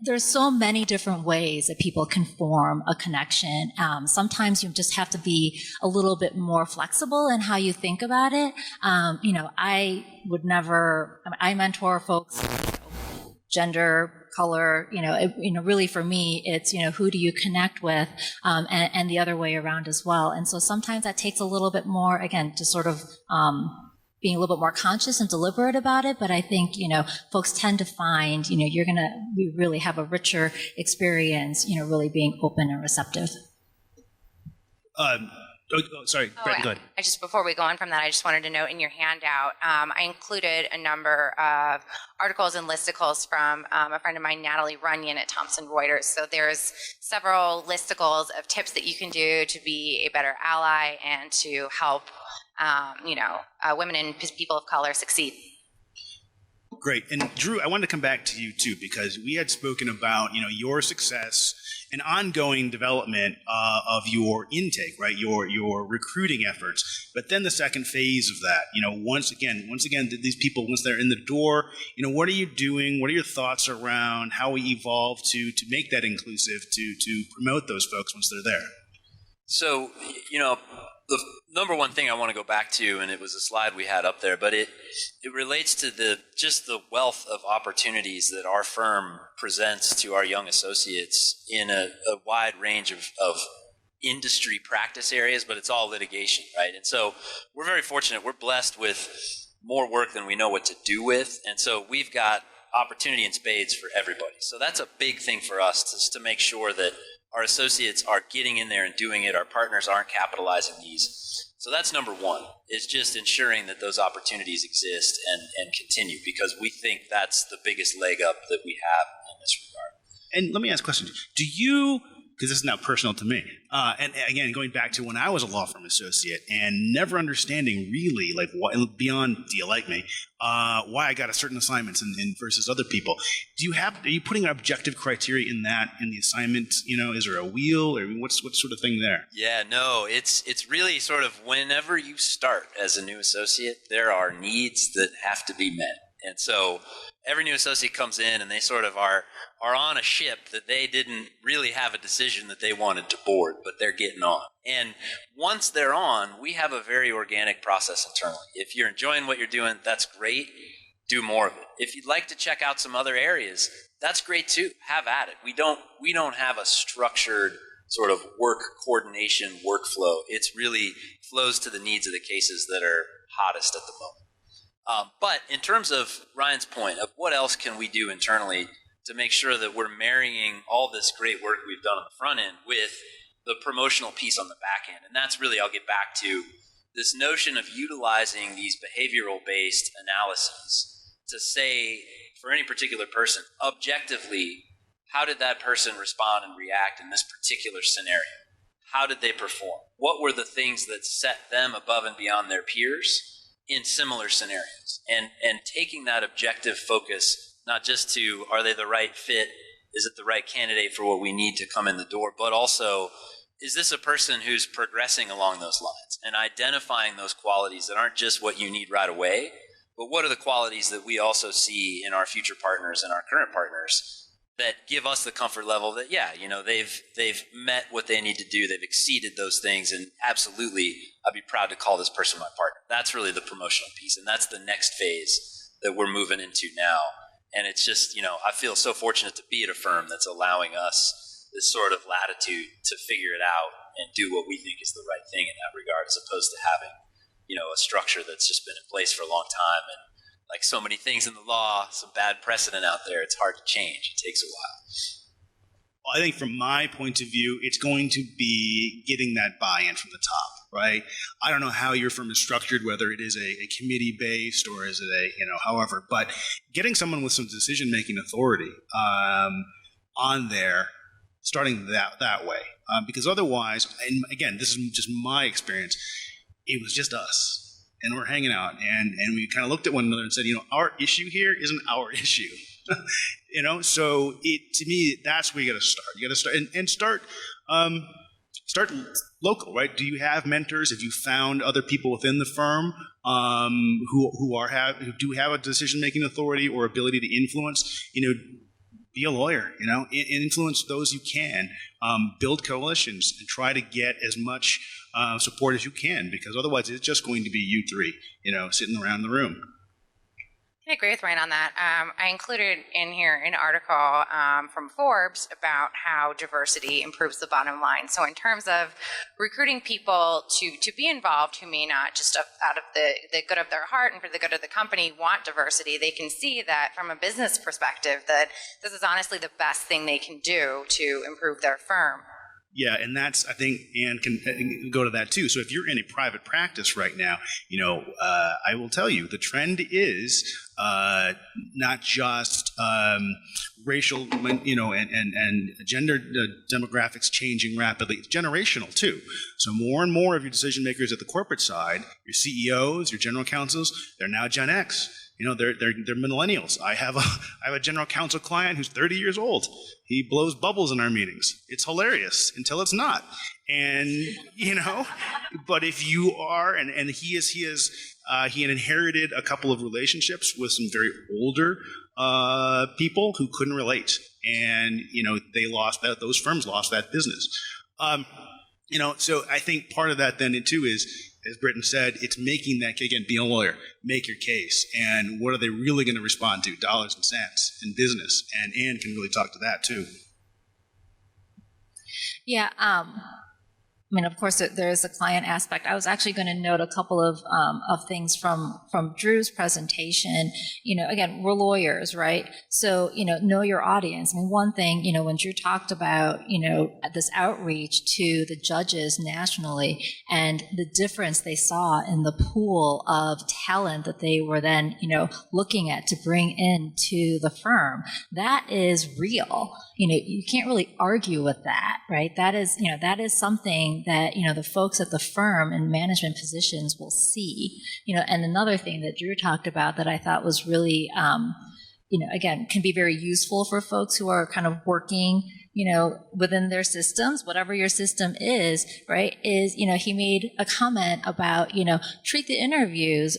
there's so many different ways that people can form a connection. Sometimes you just have to be a little bit more flexible in how you think about it. I mentor folks gender, color, really for me, it's, who do you connect with, and the other way around as well. And so sometimes that takes a little bit more, again, to sort of, being a little bit more conscious and deliberate about it. But I think, folks tend to find, we really have a richer experience, really being open and receptive. Sorry, Brett, go ahead. Before we go on from that, I just wanted to note in your handout, I included a number of articles and listicles from a friend of mine, Natalie Runyon at Thomson Reuters. So there's several listicles of tips that you can do to be a better ally and to help, women and people of color succeed. Great. And Drew, I wanted to come back to you too, because we had spoken about, your success and ongoing development of your intake, right? Your recruiting efforts. But then the second phase of that, once again, these people, once they're in the door, what are you doing? What are your thoughts around how we evolve to make that inclusive, to promote those folks once they're there? So, the number one thing I want to go back to, and it was a slide we had up there, but it relates to the wealth of opportunities that our firm presents to our young associates in a wide range of industry practice areas, but it's all litigation, right? And so we're very fortunate. We're blessed with more work than we know what to do with, and so we've got opportunity in spades for everybody. So that's a big thing for us, just to make sure that our associates are getting in there and doing it. Our partners aren't capitalizing these. So that's number one, is just ensuring that those opportunities exist and continue, because we think that's the biggest leg up that we have in this regard. And let me ask a question. Do you, because this is now personal to me, and again, going back to when I was a law firm associate and never understanding really, like, what, beyond do you like me, why I got a certain assignments and versus other people. Are you putting an objective criteria in the assignment? Is there a wheel, or what sort of thing there? Yeah, no, it's really sort of whenever you start as a new associate, there are needs that have to be met. And so every new associate comes in and they sort of are on a ship that they didn't really have a decision that they wanted to board, but they're getting on. And once they're on, we have a very organic process internally. If you're enjoying what you're doing, that's great. Do more of it. If you'd like to check out some other areas, that's great too. Have at it. We don't have a structured sort of work coordination workflow. It's really flows to the needs of the cases that are hottest at the moment. But in terms of Ryan's point of what else can we do internally to make sure that we're marrying all this great work we've done on the front end with the promotional piece on the back end. And that's really, I'll get back to this notion of utilizing these behavioral-based analyses to say, for any particular person, objectively, how did that person respond and react in this particular scenario? How did they perform? What were the things that set them above and beyond their peers in similar scenarios? And taking that objective focus, not just to, are they the right fit? Is it the right candidate for what we need to come in the door? But also, is this a person who's progressing along those lines? And identifying those qualities that aren't just what you need right away, but what are the qualities that we also see in our future partners and our current partners that give us the comfort level that, yeah, they've met what they need to do, they've exceeded those things, and absolutely, I'd be proud to call this person my partner. That's really the promotional piece, and that's the next phase that we're moving into now. And it's just, I feel so fortunate to be at a firm that's allowing us this sort of latitude to figure it out and do what we think is the right thing in that regard, as opposed to having, a structure that's just been in place for a long time. And like so many things in the law, some bad precedent out there, it's hard to change. It takes a while. Well, I think from my point of view, it's going to be getting that buy-in from the top, right? I don't know how your firm is structured, whether it is a committee-based or is it however, but getting someone with some decision-making authority on there, starting that way. Because otherwise, and again, this is just my experience, it was just us. And we're hanging out, and we kind of looked at one another and said, our issue here isn't our issue. So to me, that's where you got to start. You got to start and start local, right? Do you have mentors? Have you found other people within the firm who do have a decision-making authority or ability to influence? Be a lawyer, and influence those you can. Build coalitions and try to get as much support as you can, because otherwise it's just going to be you three, sitting around the room. I agree with Ryan on that. I included in here an article from Forbes about how diversity improves the bottom line. So in terms of recruiting people to be involved who may not just out of the good of their heart and for the good of the company want diversity, they can see that from a business perspective that this is honestly the best thing they can do to improve their firm. Yeah, and that's, I think, Anne can go to that too. So if you're in a private practice right now, I will tell you the trend is not just racial, and gender demographics changing rapidly. It's generational too. So more and more of your decision makers at the corporate side, your CEOs, your general counsels, they're now Gen X. They're millennials. I have a general counsel client who's 30 years old. He blows bubbles in our meetings. It's hilarious until it's not. And but if you are, and he had inherited a couple of relationships with some very older people who couldn't relate, and they lost that. Those firms lost that business. So I think part of that then too is, as Britton said, it's making that, again, be a lawyer, make your case, and what are they really going to respond to? Dollars and cents in business, and Anne can really talk to that too. Yeah, of course, there is a client aspect. I was actually going to note a couple of things from Drew's presentation. Again, we're lawyers, right? So, know your audience. One thing, when Drew talked about, this outreach to the judges nationally and the difference they saw in the pool of talent that they were then, looking at to bring into the firm, that is real. You can't really argue with that, right? That is something that, the folks at the firm and management positions will see, and another thing that Drew talked about that I thought was really, again, can be very useful for folks who are kind of working, within their systems, whatever your system is, right, is, he made a comment about, treat the interviews,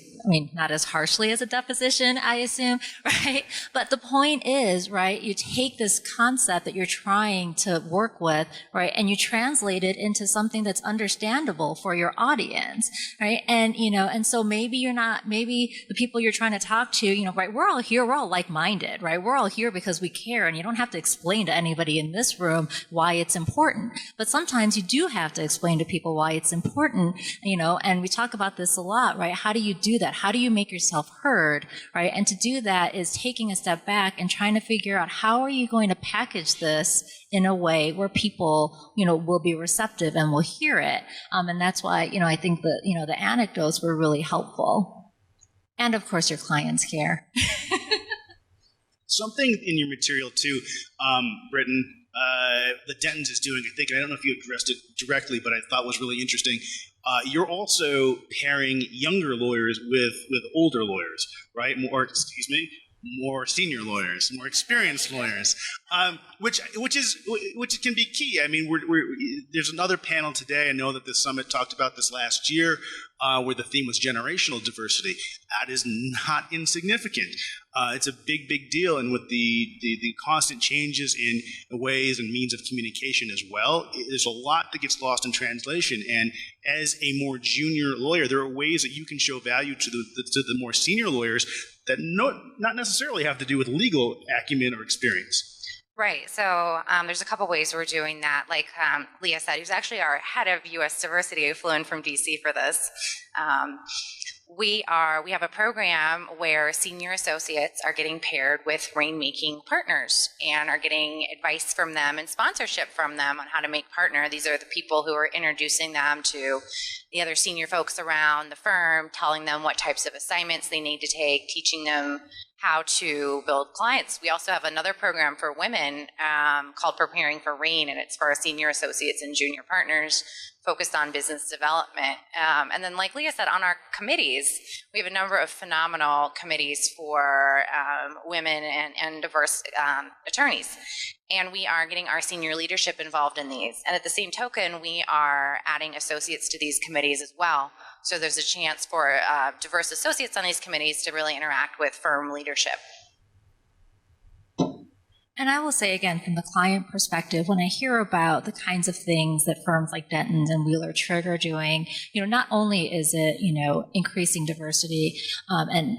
not as harshly as a deposition, I assume, right? But the point is, right, you take this concept that you're trying to work with, right, and you translate it into something that's understandable for your audience, right? And, and so maybe the people you're trying to talk to, right, we're all here, we're all like-minded, right? We're all here because we care, and you don't have to explain to anybody in this room why it's important. But sometimes you do have to explain to people why it's important, and we talk about this a lot, right? How do you do that? How do you make yourself heard, right? And to do that is taking a step back and trying to figure out how are you going to package this in a way where people, will be receptive and will hear it. And that's why, I think that, the anecdotes were really helpful. And of course, your clients care. Something in your material too, Britton, the Dentons is doing, I don't know if you addressed it directly, but I thought was really interesting. You're also pairing younger lawyers with older lawyers, right? More senior lawyers, more experienced lawyers, which can be key. There's another panel today. I know that the summit talked about this last year, where the theme was generational diversity. That is not insignificant. It's a big deal, and with the constant changes in ways and means of communication as well, there's a lot that gets lost in translation. And as a more junior lawyer, there are ways that you can show value to the more senior lawyers that not necessarily have to do with legal acumen or experience. Right. So there's a couple ways we're doing that. Like Leah said, who's actually our head of U.S. diversity, who flew in from D.C. for this. We have a program where senior associates are getting paired with rainmaking partners and are getting advice from them and sponsorship from them on how to make partner. These are the people who are introducing them to the other senior folks around the firm, telling them what types of assignments they need to take, teaching them how to build clients. We also have another program for women called Preparing for Rain, and it's for our senior associates and junior partners focused on business development. And then, like Leah said, on our committees, we have a number of phenomenal committees for women and diverse attorneys. And we are getting our senior leadership involved in these. And at the same token, we are adding associates to these committees as well. So there's a chance for diverse associates on these committees to really interact with firm leadership. And I will say again, from the client perspective, when I hear about the kinds of things that firms like Dentons and Wheeler Trigg are doing, not only is it, increasing diversity and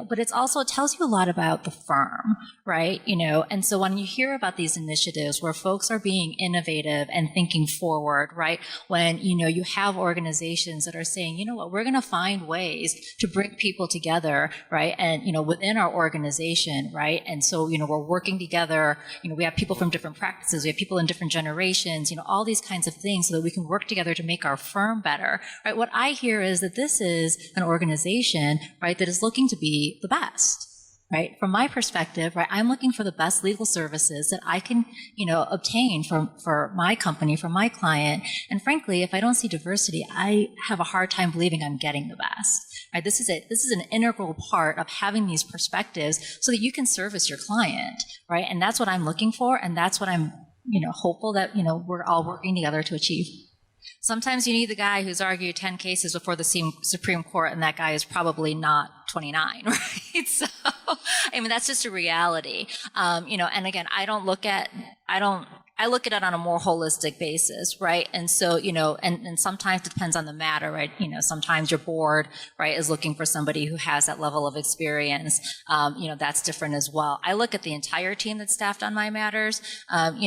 but it tells you a lot about the firm, right? And so when you hear about these initiatives where folks are being innovative and thinking forward, right? When, you have organizations that are saying, you know what, we're going to find ways to bring people together, right? And, within our organization, right? And so, we're working together, we have people from different practices, we have people in different generations, all these kinds of things so that we can work together to make our firm better, right? What I hear is that this is an organization, right, that is looking to be the best, right? From my perspective, right, I'm looking for the best legal services that I can, obtain for my company, for my client. And frankly, if I don't see diversity, I have a hard time believing I'm getting the best, right? This is an integral part of having these perspectives so that you can service your client, right? And that's what I'm looking for. And that's what I'm, hopeful that, we're all working together to achieve. Sometimes you need the guy who's argued 10 cases before the Supreme Court, and that guy is probably not 29, right? So, that's just a reality. And again, I look at it on a more holistic basis, right? And so, and sometimes it depends on the matter, right? Sometimes your board, right, is looking for somebody who has that level of experience. That's different as well. I look at the entire team that's staffed on my matters, and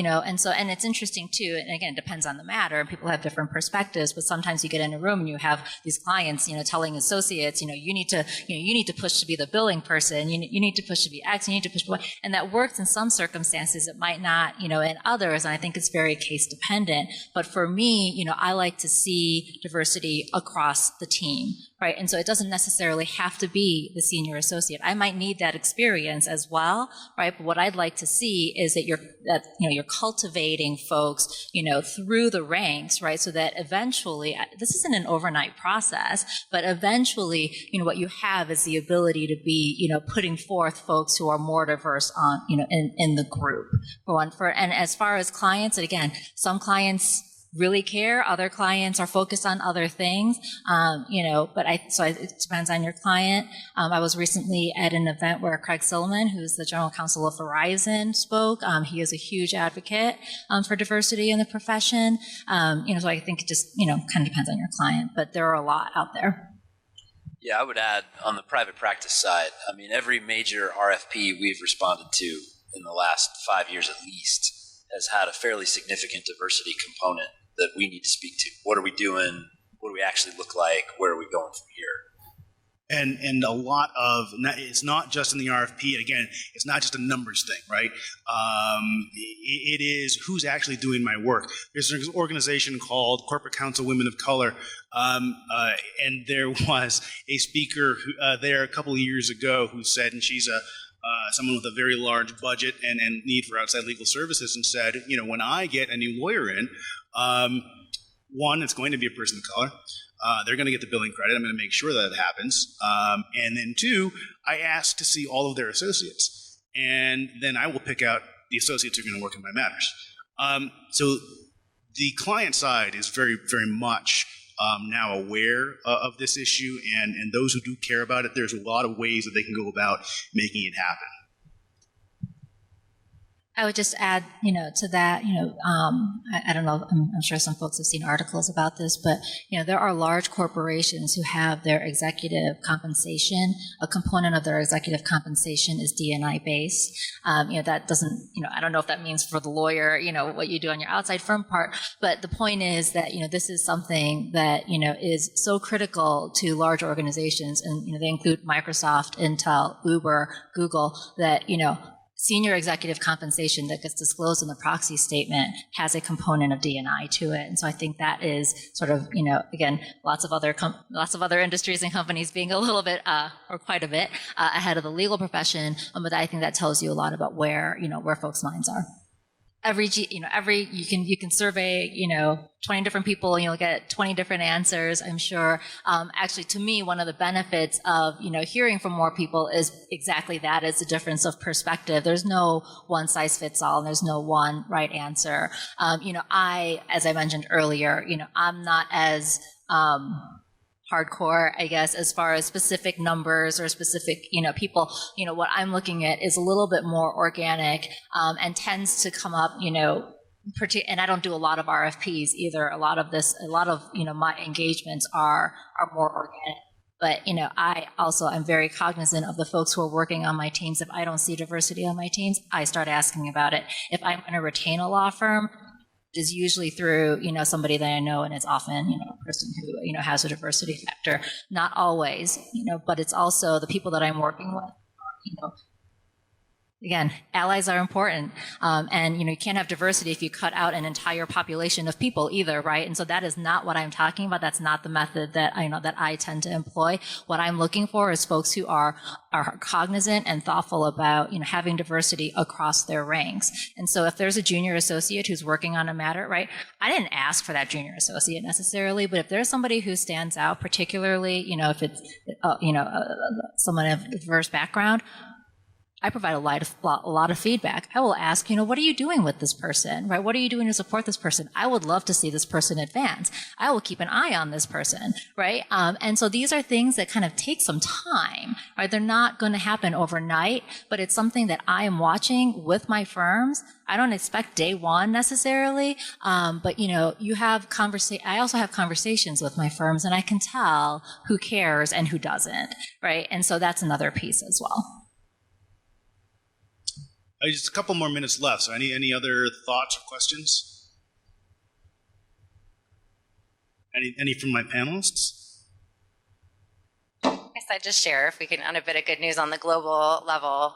it's interesting too. And again, it depends on the matter, and people have different perspectives, but sometimes you get in a room and you have these clients, telling associates, you need to push to be the billing person, you need to push to be X, you need to push to Y, and that works in some circumstances. It might not, in others. And I think it's very case dependent. But for me, I like to see diversity across the team, right? And so it doesn't necessarily have to be the senior associate. I might need that experience as well, right? But what I'd like to see is that you're cultivating folks, through the ranks, right? So that eventually, this isn't an overnight process, but eventually, what you have is the ability to be, putting forth folks who are more diverse on, in the group. And as far as clients, and again, some clients really care, other clients are focused on other things, so it depends on your client. I was recently at an event where Craig Silliman, who's the general counsel of Verizon, spoke. He is a huge advocate for diversity in the profession. So I think it just, kind of depends on your client, but there are a lot out there. Yeah, I would add on the private practice side, every major RFP we've responded to in the last 5 years at least has had a fairly significant diversity component that we need to speak to. What are we doing? What do we actually look like? Where are we going from here? And a lot of, it's not just in the RFP, again, it's not just a numbers thing, right? It is who's actually doing my work. There's an organization called Corporate Counsel Women of Color, and there was a speaker there a couple of years ago who said, and she's someone with a very large budget and need for outside legal services, and said, when I get a new lawyer in, one, it's going to be a person of color. They're going to get the billing credit. I'm going to make sure that it happens. And then two, I ask to see all of their associates. And then I will pick out the associates who are going to work in my matters. So the client side is very, very much now aware of this issue. And those who do care about it, there's a lot of ways that they can go about making it happen. I would just add, to that, I don't know, I'm sure some folks have seen articles about this, but, there are large corporations who have their executive compensation. A component of their executive compensation is D&I based. That doesn't, I don't know if that means for the lawyer, what you do on your outside firm part, but the point is that, this is something that, is so critical to large organizations, and, they include Microsoft, Intel, Uber, Google, that, senior executive compensation that gets disclosed in the proxy statement has a component of D&I to it. And so I think that is sort of, again, lots of other industries and companies being a little bit, or quite a bit, ahead of the legal profession. But I think that tells you a lot about where folks' minds are. You can survey, 20 different people and you'll get 20 different answers, I'm sure. Actually, to me, one of the benefits of, hearing from more people is exactly that, is the difference of perspective. There's no one size fits all, and there's no one right answer. As I mentioned earlier, I'm not as, hardcore, I guess, as far as specific numbers or specific, people. What I'm looking at is a little bit more organic, and tends to come up, and I don't do a lot of RFPs either. A lot of my engagements are more organic. But, I'm very cognizant of the folks who are working on my teams. If I don't see diversity on my teams, I start asking about it. If I'm going to retain a law firm, it is usually through, somebody that I know, and it's often, a person who, has a diversity factor. Not always, but it's also the people that I'm working with, Again, allies are important, and you can't have diversity if you cut out an entire population of people either, right? And so that is not what I'm talking about. That's not the method that I tend to employ. What I'm looking for is folks who are cognizant and thoughtful about having diversity across their ranks. And so if there's a junior associate who's working on a matter, right? I didn't ask for that junior associate necessarily, but if there's somebody who stands out, particularly if it's someone of a diverse background, I provide a lot of feedback. I will ask, what are you doing with this person, right? What are you doing to support this person? I would love to see this person advance. I will keep an eye on this person, right? And so these are things that kind of take some time, right? They're not going to happen overnight, but it's something that I am watching with my firms. I don't expect day one necessarily, but you have I also have conversations with my firms, and I can tell who cares and who doesn't, right? And so that's another piece as well. Just a couple more minutes left. So any other thoughts or questions? Any from my panelists? Yes, I'd just share if we can on a bit of good news on the global level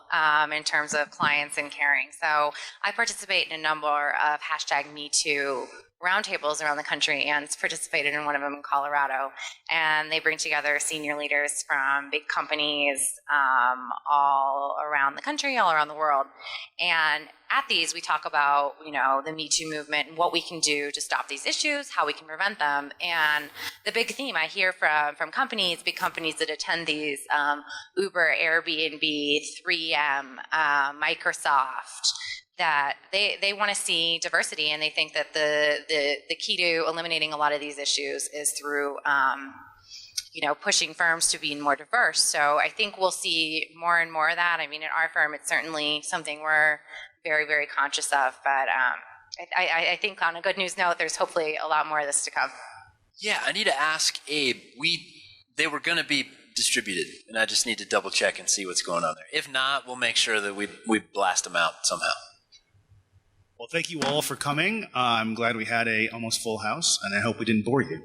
in terms of clients and caring. So I participate in a number of #MeToo roundtables around the country, and participated in one of them in Colorado. And they bring together senior leaders from big companies all around the country, all around the world. And at these, we talk about, the Me Too movement and what we can do to stop these issues, how we can prevent them. And the big theme I hear from companies, big companies that attend these, Uber, Airbnb, 3M, Microsoft, that they want to see diversity, and they think that the key to eliminating a lot of these issues is through pushing firms to be more diverse. So I think we'll see more and more of that. I mean, at our firm, it's certainly something we're very, very conscious of. But I think on a good news note, there's hopefully a lot more of this to come. Yeah, I need to ask Abe. They were going to be distributed, and I just need to double check and see what's going on there. If not, we'll make sure that we blast them out somehow. Well, thank you all for coming. I'm glad we had a almost full house, and I hope we didn't bore you.